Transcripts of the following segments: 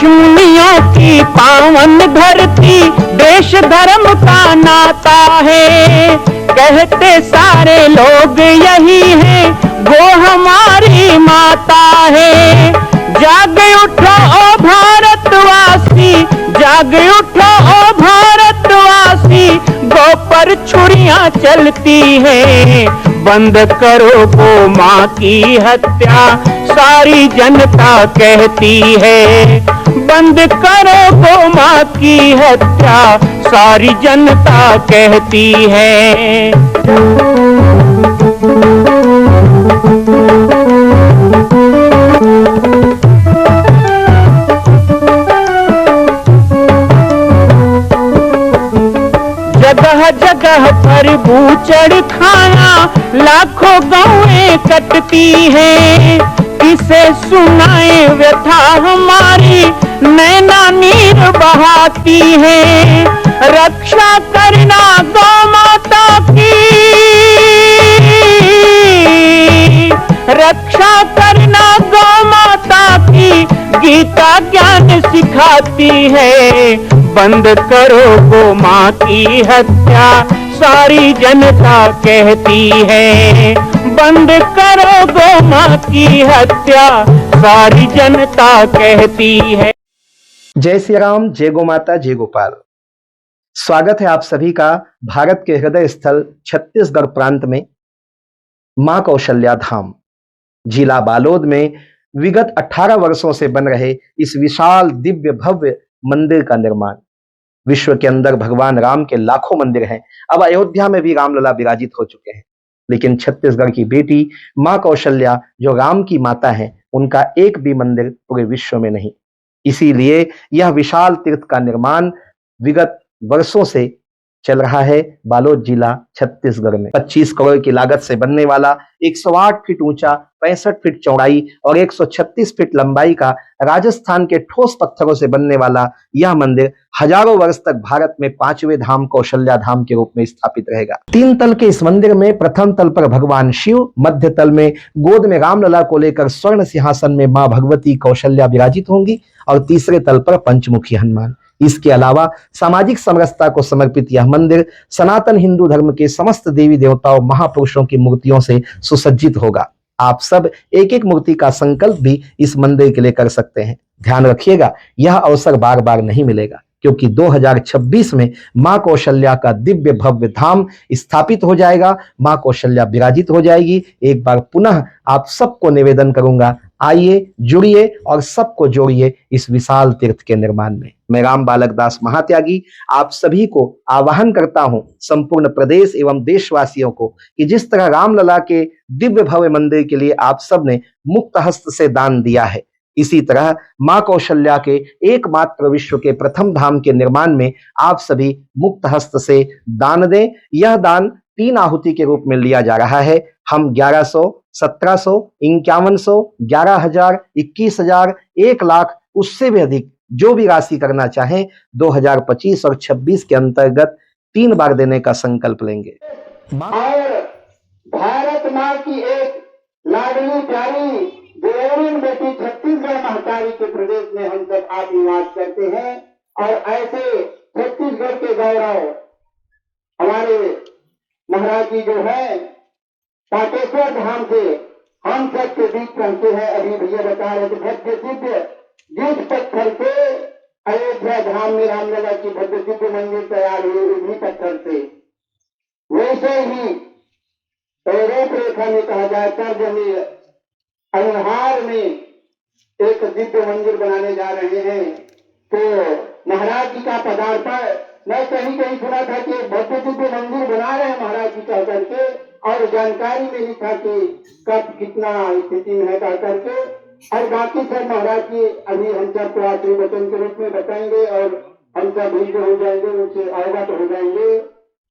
ऋषिमुनियों की पावन धरती, देश धर्म का नाता है। कहते सारे लोग यही है, वो हमारी माता है। जाग उठो ओ भारतवासी, जाग उठो ओ भारतवासी, गौ पर छुरियां चलती है। बंद करो गौ माँ की हत्या, सारी जनता कहती है। बंद करो गौ माँ की हत्या, सारी जनता कहती है। जगह जगह पर बूचड़ खाना, लाखों गौएं कटती हैं। किसे सुनाए व्यथा हमारी, नैना नीर बहाती है। रक्षा करना गौ माता की, रक्षा करना गौ माता की, गीता ज्ञान सिखाती है। बंद करो गौ माँ की हत्या, सारी जनता कहती है। बंद करो गौ माँ की हत्या, सारी जनता कहती है। जय श्री राम, जय गौ माता, जय गोपाल। स्वागत है आप सभी का भारत के हृदय स्थल छत्तीसगढ़ प्रांत में मां कौशल्या धाम जिला बालोद में विगत 18 वर्षों से बन रहे इस विशाल दिव्य भव्य मंदिर का निर्माण। विश्व के अंदर भगवान राम के लाखों मंदिर हैं, अब अयोध्या में भी रामलला विराजित हो चुके हैं, लेकिन छत्तीसगढ़ की बेटी मां कौशल्या जो राम की माता है, उनका एक भी मंदिर पूरे विश्व में नहीं। इसीलिए यह विशाल तीर्थ का निर्माण विगत वर्षों से चल रहा है बालोद जिला छत्तीसगढ़ में। 25 करोड़ की लागत से बनने वाला 108 फीट ऊंचा, 65 फीट चौड़ाई और 136 फीट लंबाई का राजस्थान के ठोस पत्थरों से बनने वाला यह मंदिर हजारों वर्ष तक भारत में 5वें धाम कौशल्या धाम के रूप में स्थापित रहेगा। 3 तल के इस मंदिर में प्रथम तल पर भगवान शिव, मध्य तल में गोद में रामलला को लेकर स्वर्ण सिंहासन में मां भगवती कौशल्या विराजित होंगी और तीसरे तल पर पंचमुखी हनुमान। इसके अलावा सामाजिक समरसता को समर्पित यह मंदिर सनातन हिंदू धर्म के समस्त देवी देवताओं महापुरुषों की मूर्तियों से सुसज्जित होगा। आप सब एक एक मूर्ति का संकल्प भी इस मंदिर के लिए कर सकते हैं। ध्यान रखिएगा, यह अवसर बार बार नहीं मिलेगा, क्योंकि 2026 में मां कौशल्या का दिव्य भव्य धाम स्थापित हो जाएगा, मां कौशल्या विराजित हो जाएगी। एक बार पुनः आप सबको निवेदन करूंगा, आइए, जुड़िए और सबको जोड़िए इस विशाल तीर्थ के निर्माण में। मैं राम बालक दास महात्यागी आप सभी को आह्वान करता हूं, संपूर्ण प्रदेश एवं देशवासियों को, कि जिस तरह रामलला के दिव्य भव्य मंदिर के लिए आप सब ने मुक्त हस्त से दान दिया है, इसी तरह मां कौशल्या के एकमात्र विश्व के प्रथम धाम के निर्माण में आप सभी मुक्त हस्त से दान दें। यह दान 3 आहुति के रूप में लिया जा रहा है। हम 1100, 1700, 5100, 11,000, 21,000, 1 लाख, उससे भी अधिक जो भी राशि करना चाहें 2025 और 26 के अंतर्गत 3 बार देने का संकल्प लेंगे। और भारत माँ की एक लाडली प्यारी देवरीन बेटी छत्तीसगढ़ महतारी के प्रदेश में हम सब आप निवास करते हैं, और ऐसे छत्तीसगढ़ के गौरव हमारे महाराज जी जो है पाटेश्वर धाम से हम सब के बीच पहुंचे हैं। अभी भैया बता रहे थे भव्य दिव्य जिस पत्थर से अयोध्या धाम में रामलला की भव्य दिव्य मंदिर तैयार हुई, उन्हीं पत्थर से वैसे ही रूपरेखा में कहा जाए तर्ज में अनुहार में एक दिव्य मंदिर बनाने जा रहे हैं। तो महाराज जी का पदार्पण मैं कहीं कहीं सुना था कि भव्य दिव्य मंदिर बना रहे हैं महाराज जी कह करके, और जानकारी में लिखा कि कब कितना स्थिति में है कह करके, और बाकी सब महाराज जी अभी हम सबको आखिरी वचन के रूप में बताएंगे और हम सब हिंद हो जाएंगे, उनसे अवगत हो जाएंगे।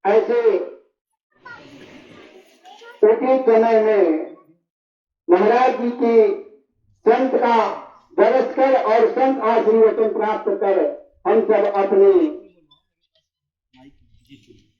ऐसे उचित समय में महाराज जी की संत का दर्श कर और संत आशीर्वचन प्राप्त कर हम सब अपने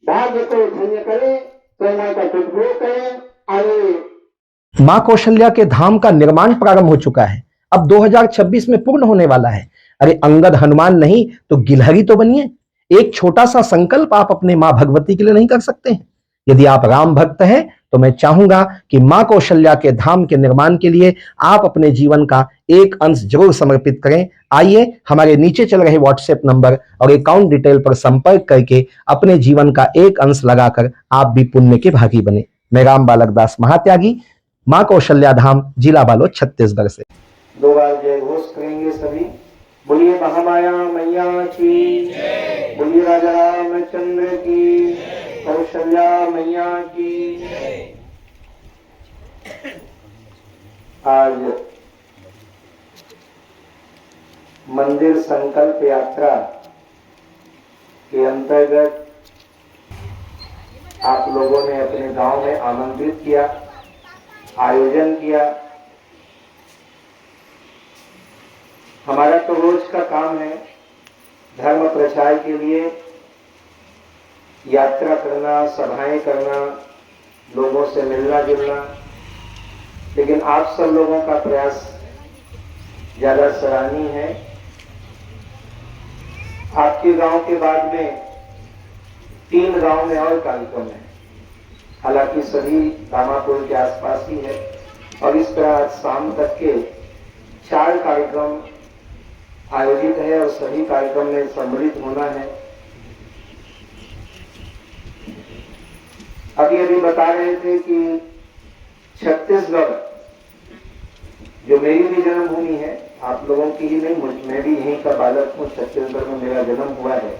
भाग्य को धन्य करें, सेना का सदुपयोग करें। आगे मां कौशल्या के धाम का निर्माण प्रारंभ हो चुका है, अब 2026 में पूर्ण होने वाला है। अरे अंगद हनुमान नहीं तो गिलहरी तो बनिए। एक छोटा सा संकल्प आप अपने मां भगवती के लिए नहीं कर सकते हैं? यदि आप राम भक्त हैं तो मैं चाहूंगा कि मां कौशल्या के धाम के निर्माण के लिए आप अपने जीवन का एक अंश जरूर समर्पित करें। आइए हमारे नीचे चल रहे व्हाट्सएप नंबर और अकाउंट डिटेल पर संपर्क करके अपने जीवन का एक अंश लगाकर आप भी पुण्य के भागी बने। मैं राम बालक दास महात्यागी, मां कौशल्या धाम, जिला बालोद, छत्तीसगढ़ से। 2 बार जय घोष करेंगे सभी। बोलिए महामाया मैया की, बोलिए राजा रामचंद्र की, कौशल्या मैया की। आज मंदिर संकल्प यात्रा के अंतर्गत आप लोगों ने अपने गांव में आमंत्रित किया, आयोजन किया। हमारा तो रोज का काम है धर्म प्रचार के लिए यात्रा करना, सभाएं करना, लोगों से मिलना जुलना, लेकिन आप सब लोगों का प्रयास ज्यादा सराहनीय है। आपके गांव के बाद में 3 गांव में और कार्यक्रम है, हालांकि सभी दामापुर के आसपास ही है, और इस तरह आज शाम तक के 4 कार्यक्रम आयोजित है और सभी कार्यक्रम में सम्मिलित होना है। अभी बता रहे थे कि छत्तीसगढ़ जो मेरी भी जन्मभूमि है, आप लोगों की ही नहीं, मैं भी यहीं का बालक हूँ, छत्तीसगढ़ में मेरा जन्म हुआ है।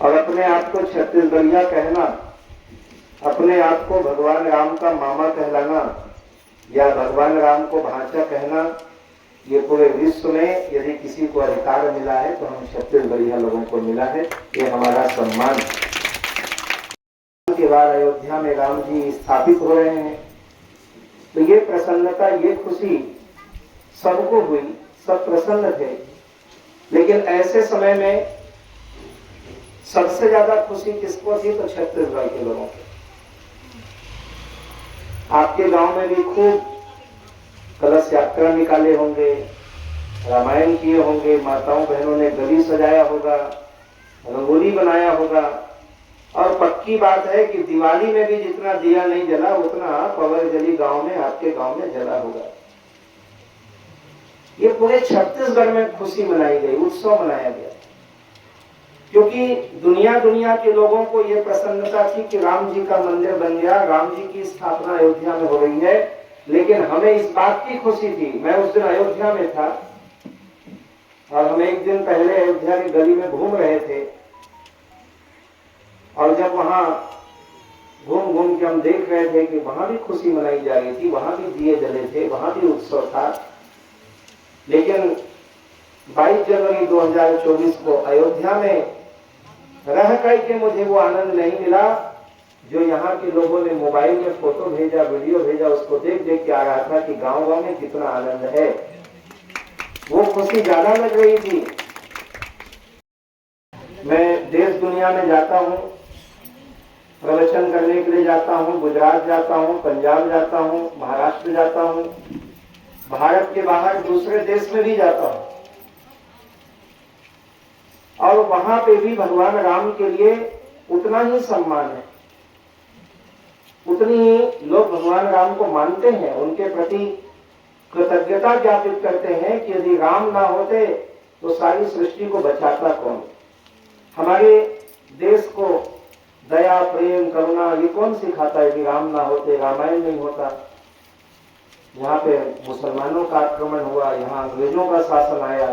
और अपने आप को छत्तीसगढ़िया कहना, अपने आप को भगवान राम का मामा कहलाना या भगवान राम को भांचा कहना, ये पूरे विश्व में यदि किसी को अधिकार मिला है तो हम छत्तीसगढ़िया लोगों को मिला है। ये हमारा सम्मान। के बाद अयोध्या में राम जी स्थापित हो रहे हैं, तो ये प्रसन्नता, ये खुशी सबको हुई, सब प्रसन्न थे। लेकिन ऐसे समय में सबसे ज्यादा खुशी किसको थी? तो छत्तीसगढ़ के लोगों को। आपके गांव में भी खूब कलश यात्रा निकाले होंगे, रामायण किए होंगे, माताओं बहनों ने गली सजाया होगा, रंगोली बनाया होगा। और पक्की बात है कि दिवाली में भी जितना दिया नहीं जला उतना पवरजली गांव में, आपके गांव में जला होगा। ये पूरे छत्तीसगढ़ में खुशी मनाई गई, उत्सव मनाया गया, क्योंकि दुनिया के लोगों को यह प्रसन्नता थी कि राम जी का मंदिर बन गया, राम जी की स्थापना अयोध्या में हो रही है। लेकिन हमें इस बात की खुशी थी, मैं उस दिन अयोध्या में था और हम एक दिन पहले अयोध्या की गली में घूम रहे थे, और जब वहां घूम घूम के हम देख रहे थे कि वहां भी खुशी मनाई जा रही थी, वहां भी दिए जले थे, वहां भी उत्सव था। लेकिन 22 जनवरी 2024 को अयोध्या में रह करके मुझे वो आनंद नहीं मिला जो यहाँ के लोगों ने मोबाइल में फोटो भेजा, वीडियो भेजा, उसको देख देख के आ रहा था कि गांव में कितना आनंद है। वो खुशी ज्यादा लग रही थी। मैं देश दुनिया में जाता हूँ, प्रवचन करने के लिए जाता हूँ, गुजरात जाता हूँ, पंजाब जाता हूँ, महाराष्ट्र जाता हूँ, भारत के बाहर दूसरे देश में भी जाता हूँ, और वहां पे भी भगवान राम के लिए उतना ही सम्मान है, उतनी ही लोग भगवान राम को मानते हैं, उनके प्रति कृतज्ञता ज्ञापित करते हैं कि यदि राम ना होते तो सारी सृष्टि को बचाता कौन। हमारे देश को दया, प्रेम, करुणा ये कौन सिखाता है? यदि राम ना होते, रामायण नहीं होता, यहाँ पे मुसलमानों का आक्रमण हुआ, यहाँ अंग्रेजों का शासन आया,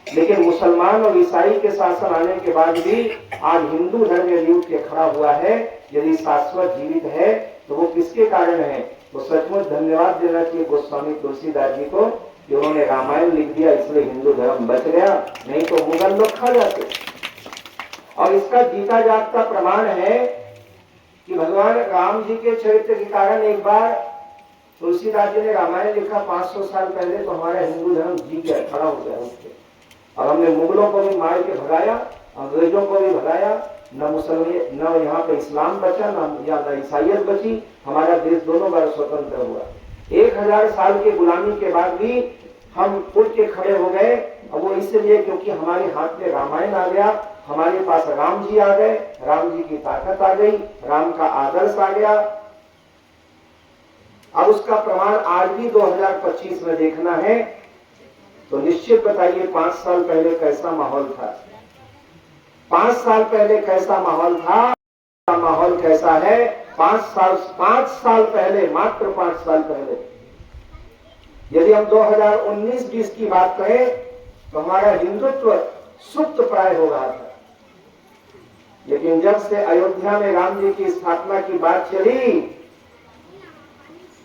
लेकिन मुसलमान और ईसाई के शासन आने के बाद भी आज हिंदू धर्म युग के खड़ा हुआ है। यदि शाश्वत जीवित है तो वो किसके कारण है? तो सचमुच धन्यवाद देना चाहिए गोस्वामी तुलसीदास जी को कि उन्होंने रामायण लिख दिया, इसलिए हिंदू धर्म बच गया, नहीं तो मुगल लोग खा जाते। और इसका जीता जागता प्रमाण है कि भगवान राम जी के चरित्र के कारण एक बार तुलसीदास जी ने रामायण लिखा 500 साल पहले, तो हमारा हिंदू धर्म जी गया, खड़ा हो गया उसके। और हमने मुगलों को भी मार के भगाया, अंग्रेजों को भी भगाया, न यहाँ पे इस्लाम बचा, न ईसाइयत बची, हमारा देश दोनों बार स्वतंत्र हुआ। 1000 साल की गुलामी के बाद भी हम उठ के खड़े हो गए। और वो इसलिए क्योंकि हमारे हाथ में रामायण आ गया, हमारे पास राम जी आ गए, राम जी की ताकत आ गई, राम का आदर्श आ गया। अब उसका प्रमाण आज भी 2025 में देखना है तो निश्चित बताइए 5 साल पहले कैसा माहौल था, 5 साल पहले कैसा माहौल था, माहौल कैसा है। 5 साल पहले, मात्र 5 साल पहले, यदि हम 2019-20 की बात करें तो हमारा हिंदुत्व सुप्त प्राय हो रहा था। लेकिन जब से अयोध्या में राम जी की स्थापना की बात चली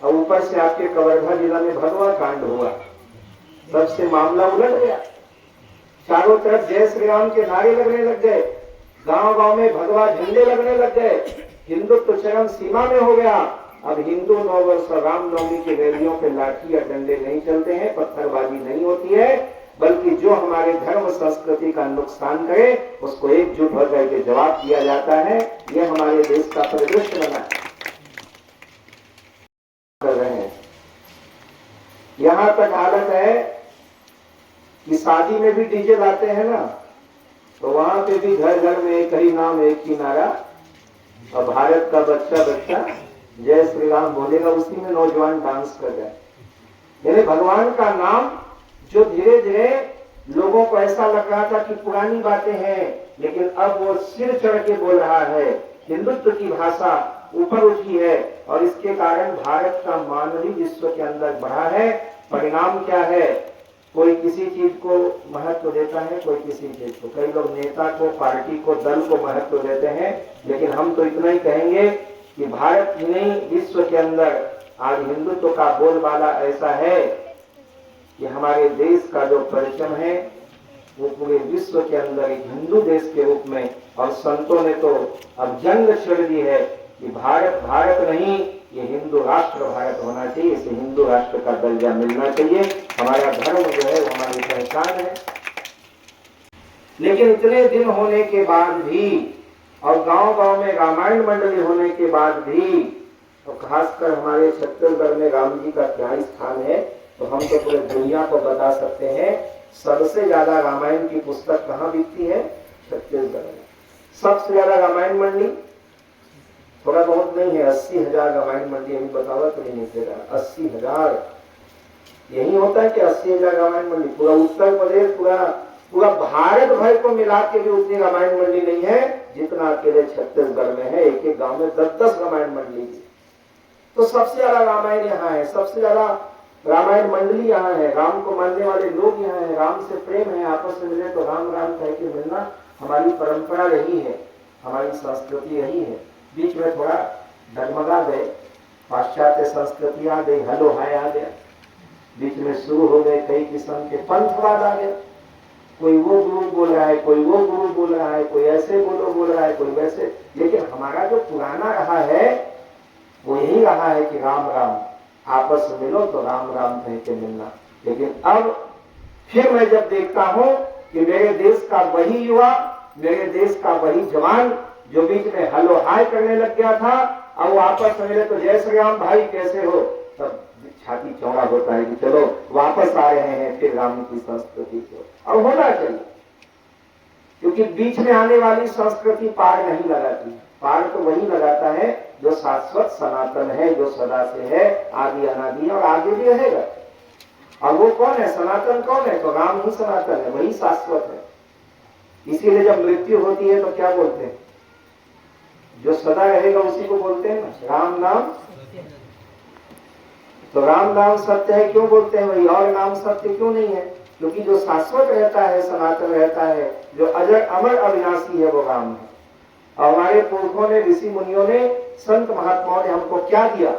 और ऊपर से आपके कवर्धा जिला में भगवा कांड हुआ, तब से मामला उलट गया। चारों तरफ जय श्री राम के नारे लगने लग गए, गांव-गांव में भगवा झंडे लगने लग गए, हिंदुत्व चरम सीमा में हो गया। अब हिंदू नववर्ष और रामनवमी की रैलियों पे लाठी या डंडे नहीं चलते हैं, पत्थरबाजी नहीं होती है, बल्कि जो हमारे धर्म संस्कृति का नुकसान करे उसको एकजुट होकर के जवाब दिया जाता है। यह हमारे देश का परिदृश्य बना कर रहे हैं। यहां तक हालत है कि शादी में भी डीजे लाते हैं ना, तो वहां पे भी घर घर में एक ही नाम, एक ही नारा, और भारत का बच्चा बच्चा जय श्री राम बोलेगा, उसी में नौजवान डांस कर रहे हैं। यानी भगवान का नाम जो धीरे धीरे लोगों को ऐसा लग रहा था कि पुरानी बातें हैं, लेकिन अब वो सिर चढ़ के बोल रहा है। हिंदुत्व की भाषा ऊपर उठी है और इसके कारण भारत का मान भी विश्व के अंदर बढ़ा है। परिणाम क्या है? कोई किसी चीज को महत्व देता है, कोई किसी चीज को, कई लोग नेता को, पार्टी को, दल को महत्व देते हैं, लेकिन हम तो इतना ही कहेंगे कि भारत ही नहीं विश्व के अंदर आज हिंदुत्व का बोलबाला ऐसा है कि हमारे देश का जो परचम है वो पूरे विश्व के अंदर एक हिंदू देश के रूप में, और संतों ने तो अब जंग छेड़ दी है कि भारत भारत नहीं, ये हिंदू राष्ट्र भारत होना चाहिए, इसे हिंदू राष्ट्र का दर्जा मिलना चाहिए। हमारा धर्म जो है वो हमारी पहचान है। लेकिन इतने दिन होने के बाद भी और गांव-गांव में रामायण मंडली होने के बाद भी, तो खासकर हमारे छत्तीसगढ़ में राम जी का क्या स्थान है, तो हम तो पूरे दुनिया को बता सकते हैं। सबसे ज्यादा रामायण की पुस्तक कहाँ बिकती है? छत्तीसगढ़ में। सबसे ज्यादा रामायण मंडली, थोड़ा बहुत नहीं है, 80,000 रामायण मंडली। अभी बतावा तो नहीं देगा, 80,000 यही होता है कि 80,000 रामायण मंडली। पूरा उत्तर प्रदेश, पूरा भारत भर को मिला के भी उतनी रामायण मंडली नहीं है जितना अकेले छत्तीसगढ़ में है। एक एक गांव में 10-10 रामायण मंडली। तो सबसे ज्यादा रामायण यहाँ है, सबसे ज्यादा रामायण मंडली यहाँ है, राम को मानने वाले लोग यहाँ है, राम से प्रेम है, आपस में मिले तो राम राम कह के मिलना हमारी परंपरा रही है, हमारी संस्कृति रही है। बीच में थोड़ा डगमगा गए, पाश्चात्य संस्कृति आ गई, हलो हाय आ गया, बीच में शुरू हो गए कई किस्म के पंथवाद आ गया। कोई वो गुरु बोल रहा है, कोई वो गुरु बोल रहा है, कोई ऐसे बोल रहा है, कोई वैसे। लेकिन हमारा जो पुराना रहा है वो यही रहा है कि राम राम, आपस में मिलो तो राम राम कह के मिलना। लेकिन अब फिर मैं जब देखता हूँ कि मेरे देश का वही युवा, मेरे देश का वही जवान जो बीच में हलो हाय करने लग गया था, अब वो आपस में मिले तो जय श्री राम भाई कैसे हो, तब छाती चौड़ा होता है कि चलो वापस आ रहे हैं फिर राम की संस्कृति को। अब होना चाहिए, क्योंकि बीच में आने वाली संस्कृति पार नहीं लगाती। पार तो वही लगाता है जो शाश्वत सनातन है, जो सदा से है, आदि अनादि और आगे भी रहेगा। और वो कौन है? सनातन कौन है? तो राम ही सनातन है, वही शाश्वत है। इसीलिए जब मृत्यु होती है तो क्या बोलते हैं? जो सदा रहेगा उसी को बोलते हैं ना, राम नाम। तो राम नाम सत्य है क्यों बोलते हैं वही, और नाम सत्य क्यों नहीं है? क्योंकि जो शाश्वत रहता है, सनातन रहता है, जो अजर अमर अविनाशी है, वो राम है। और हमारे पुरखों ने, ऋषि मुनियों ने, संत महात्माओं ने हमको क्या दिया?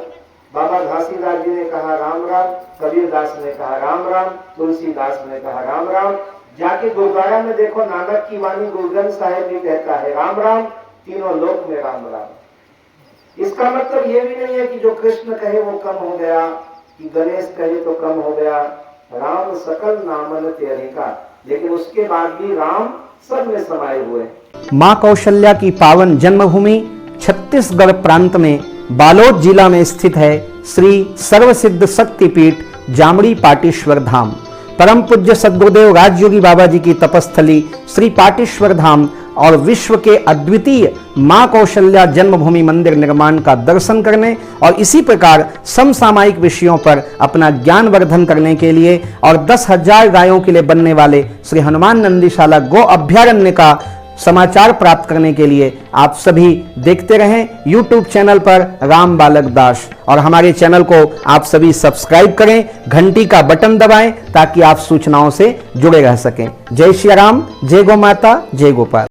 बाबा घासीदास जी ने कहा राम राम, कबीर दास ने कहा राम राम, तुलसीदास ने कहा राम राम। जाके गुरुद्वारा में देखो, नानक की वाणी गुरु ग्रंथ साहिब भी कहता है राम राम, तीनों लोक में राम राम। इसका मतलब ये भी नहीं है कि जो कृष्ण कहे वो कम हो गया, कि गणेश कहे तो कम हो गया। राम सकल नामन तेरिका, लेकिन उसके बाद भी राम सब में समाये हुए। मां कौशल्या की पावन जन्मभूमि छत्तीसगढ़ प्रांत में बालोद जिला में स्थित है श्री सर्वसिद्ध शक्तिपीठ जामड़ी पाटेश्वर धाम। परम पूज्य सद्गुरुदेव राजयोगी बाबा जी की तपस्थली श्री पाटेश्वर धाम और विश्व के अद्वितीय मां कौशल्या जन्मभूमि मंदिर निर्माण का दर्शन करने और इसी प्रकार समसामयिक विषयों पर अपना ज्ञानवर्धन करने के लिए और 10,000 गायों के लिए बनने वाले श्री हनुमान नंदीशाला गो अभ्यारण्य का समाचार प्राप्त करने के लिए आप सभी देखते रहें YouTube चैनल पर राम बालक दास, और हमारे चैनल को आप सभी सब्सक्राइब करें, घंटी का बटन दबाएं ताकि आप सूचनाओं से जुड़े रह सकें। जय श्री राम, जय गौ माता, जय गोपाल।